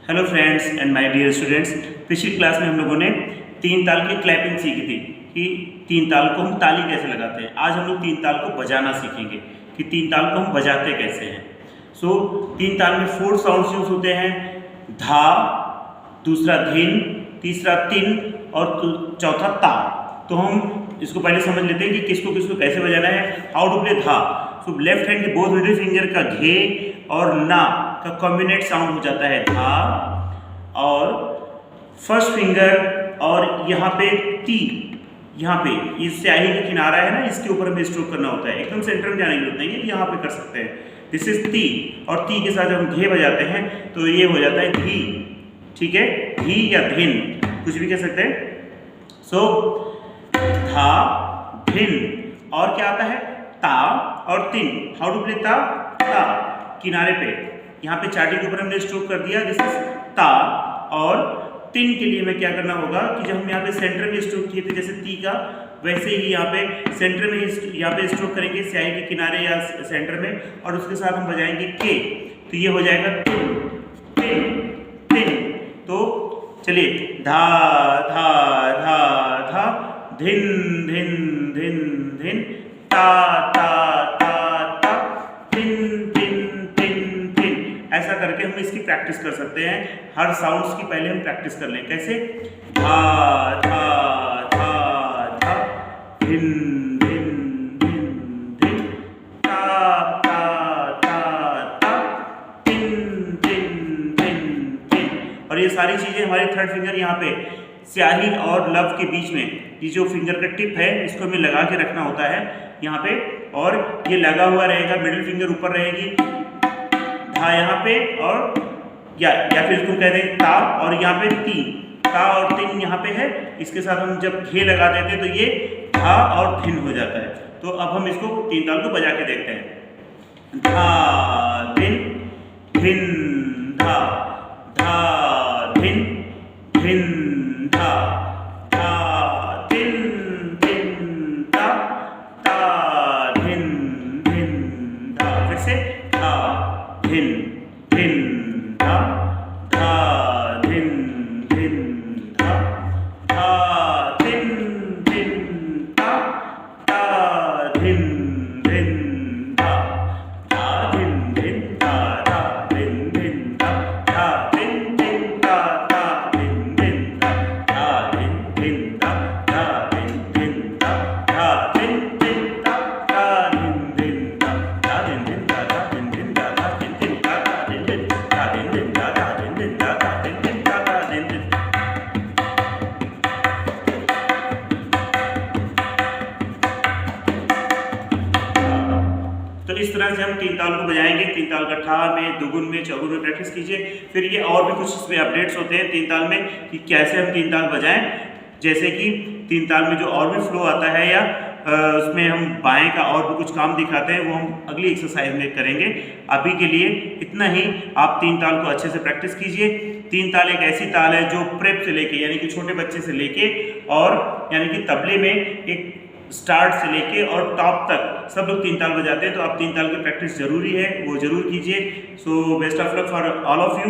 Hello friends and my dear students. पिछली class में हम लोगों ने तीन ताल की क्लैपिंग सीखी थी कि तीन ताल को हम ताली कैसे लगाते हैं। आज हम लोग तीन ताल को बजाना सीखेंगे कि तीन ताल को हम बजाते कैसे हैं। तीन ताल में 4 साउंड्स यूज होते हैं, धा, दूसरा धिन, तीसरा तिन और चौथा ता। तो हम इसको पहले समझ लेते हैं कि किसको किसको कैसे बजाना है। हाउ टू प्ले धा। लेफ्ट हैंड के बोथ मिडिल फिंगर का घे और ना का कॉम्बिनेट साउंड हो जाता है धा, और फर्स्ट फिंगर और यहाँ पे ती, यहाँ पे इस स्याही का किनारा है ना, इसके ऊपर हमें स्ट्रोक करना होता है। एकदम सेंटर में जाने की जरूरत नहीं है, यहाँ पे कर सकते हैं। दिस इज ती, और ती के साथ जब हम घे बजाते हैं तो ये हो जाता है धी। ठीक है, धी या धिन कुछ भी कह सकते हैं। धा, धिन, और क्या आता है ता और तिन। हाउ टू प्ले ता। ता किनारे पे, यहाँ पे चाटी के ऊपर हमने स्ट्रोक कर दिया, दिस इज ता। और तिन के लिए हमें क्या करना होगा कि जब हम यहाँ पे सेंटर में स्ट्रोक किए थे जैसे ती का, वैसे ही यहाँ पे सेंटर में यहाँ पे स्ट्रोक करेंगे स्याही के किनारे या सेंटर में, और उसके साथ हम बजाएंगे के, तो ये हो जाएगा तिन तिन तिन। तो चलिए, धा धा धा धा, धिन धिन धिन धिन, ता ता ता ता, तिन तिन तिन तिन। ऐसा करके हम इसकी प्रैक्टिस कर सकते हैं। हर साउंड्स की पहले हम प्रैक्टिस कर लें। कैसे, धा धा धा धा, धिन धिन धिन धिन, ता ता ता ता, तिन तिन तिन तिन। और ये सारी चीजें हमारे थर्ड फिंगर यहाँ पे स्याही और लव के बीच में, ये जो फिंगर का टिप है इसको हमें लगा के रखना होता है यहाँ पे, और ये लगा हुआ रहेगा, मिडिल फिंगर ऊपर रहेगी, धा यहाँ पे, और या फिर इसको कह दें ता, और यहाँ पे ती, ता और तिन यहाँ पे है। इसके साथ हम जब घे लगा देते हैं तो ये धा और धिन हो जाता है। तो अब हम इसको तीन ताल को बजा के देखते हैं। धा धिन धिन धा, धा धिन धिन धा, धा तिन तिन ता, ता धिन धिन धा। फिर से धा धिन धिन धा, धा धिन धिन धा, धा तिन तिन ता, ता धिन धिन धा, धा धिन धिन ता, धा धिन धिन ता, धा धिन धिन ता, धा धिन धिन ता, धा धिन धिन ता, धा धिन धिन ता, धा धिन धिन ता, धा धिन धिन ता, धा धिन धिन ता, धा धिन धिन ता, धा धिन धिन ता, धा धिन धिन, धा धिन धिन ता, धा धिन धिन ता, धा धिन धिन ता, धा धिन धिन। तो इस तरह से हम तीन ताल को बजाएंगे। तीन ताल का ठा में, दुगुन में, चौगुन में प्रैक्टिस कीजिए। फिर ये और भी कुछ इसमें अपडेट्स होते हैं तीन ताल में कि कैसे हम तीन ताल बजाएं। जैसे कि तीन ताल में जो और भी फ्लो आता है, या उसमें हम बाएं का और भी कुछ काम दिखाते हैं, वो हम अगली एक्सरसाइज में करेंगे। अभी के लिए इतना ही। आप तीन ताल को अच्छे से प्रैक्टिस कीजिए। तीन ताल एक ऐसी ताल है जो प्रेप से लेके, यानी कि छोटे बच्चे से लेके, और यानी कि तबले में एक स्टार्ट से लेके और टॉप तक सब लोग तीन ताल बजाते हैं। तो आप तीन ताल की प्रैक्टिस जरूरी है, वो जरूर कीजिए। So best of luck for all of you.